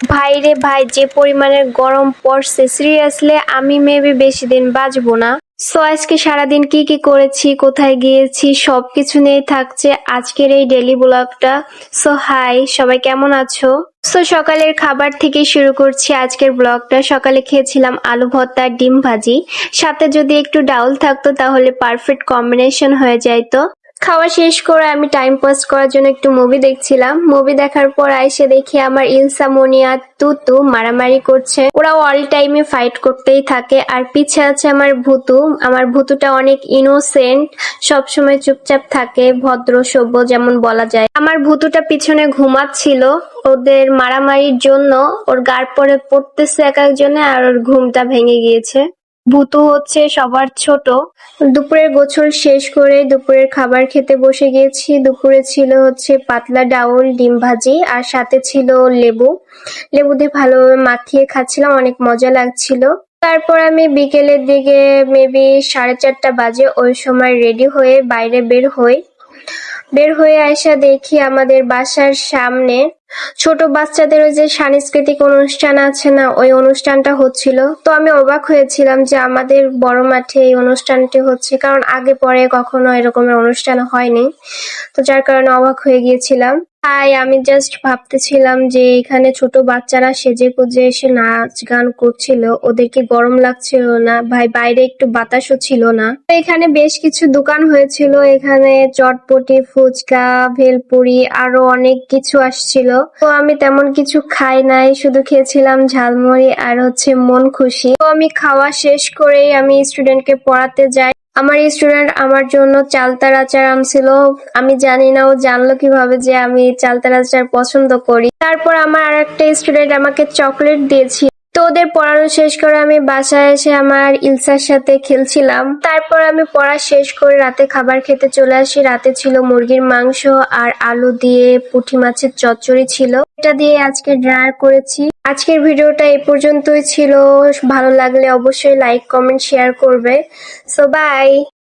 ভাই রে ভাই, যে পরিমাণের গরম পড়ছে, সিরিয়াসলি আমি মেবি বেশি দিন বাঁচবো না। সো আজকে সারাদিন কি কি করেছি, কোথায় গিয়েছি, সবকিছু নিয়ে থাকছে আজকের এই ডেলি ব্লগটা। সো হাই, সবাই কেমন আছো? সো সকালের খাবার থেকে শুরু করছি আজকের ব্লগটা। সকালে খেয়েছিলাম আলু ভর্তা, ডিম ভাজি, সাথে যদি একটু ডাউল থাকতো তাহলে পারফেক্ট কম্বিনেশন হয়ে যাইতো। খাওয়া শেষ করে আমি টাইম পাস করার জন্য একটু মুভি দেখছিলাম। মুভি দেখার পর আইসে দেখি আমার ইলসা, মনিয়া, তুতু মারামারি করছে। ওরা অল টাইমে ফাইট করতেই থাকে। আর পিছে আছে আমার ভুতু। আমার ভুতুটা অনেক ইনোসেন্ট, সবসময় চুপচাপ থাকে, ভদ্র সভ্য যেমন বলা যায়। আমার ভুতুটা পিছনে ঘুমাচ্ছিল ওদের মারামারির জন্য। ওর গার পরে পড়তেছে এক একজনে, আর ওর ঘুমটা ভেঙে গিয়েছে। ভুতু হচ্ছে সবার ছোট। দুপুরের গোসল শেষ করে দুপুরের খাবার খেতে বসে গিয়েছি। দুপুরে ছিল হচ্ছে পাতলা ডাউল, ডিম ভাজি, আর সাথে ছিল লেবু। লেবু দিয়ে ভালোভাবে মাখিয়ে খাচ্ছিলাম, অনেক মজা লাগছিল। তারপর আমি বিকেলের দিকে মেবি 4:30 বাজে ওই সময় রেডি হয়ে বাইরে বের হয়ে আইসা দেখি আমাদের বাসার সামনে ছোট বাচ্চাদের ওই যে সাংস্কৃতিক অনুষ্ঠান আছে না, ওই অনুষ্ঠানটা হচ্ছিল। তো আমি অবাক হয়েছিলাম যে আমাদের বড় মাঠে এই অনুষ্ঠানটি হচ্ছে, কারণ আগে পরে কখনো এরকমের অনুষ্ঠান হয়নি। তো যার কারণে অবাক হয়ে গিয়েছিলাম। তাই আমি জাস্ট ভাবতেছিলাম যে এখানে ছোট বাচ্চারা সেজে গুজে এসে নাচ গান করছিল, ওদেরকে গরম লাগছিল না ভাই? বাইরে একটু বাতাসও ছিল না। তো এখানে বেশ কিছু দোকান হয়েছিল, এখানে চটপটি, ফুচকা, ভেলপুরি, আরো অনেক কিছু আসছিল। তো আমি তেমন কিছু খাই নাই, শুধু খেয়েছিলাম ঝালমুড়ি আর হচ্ছে মন খুশি। তো আমি খাওয়া শেষ করেই আমি স্টুডেন্টকে পড়াতে যাই। আমার স্টুডেন্ট আমার জন্য চালতার আচার আনছিল। আমি জানি না ও জানলো কিভাবে যে আমি চালতার আচার পছন্দ করি। তারপর আমার আর একটা স্টুডেন্ট আমাকে চকলেট দিয়েছিল। তো ওদের পড়ানো শেষ করে আমি বাসায় এসে আমার ইলসার সাথে খেলছিলাম। তারপর আমি পড়া শেষ করে রাতে খাবার খেতে চলে আসি। রাতে ছিল মুরগির মাংস আর আলু দিয়ে পুঁটি মাছের চচ্চড়ি ছিল। এটা দিয়ে আজকে ডিনার করেছি। আজকের ভিডিওটা এই পর্যন্তই ছিল। ভালো লাগলে অবশ্যই লাইক, কমেন্ট, শেয়ার করবে। So by.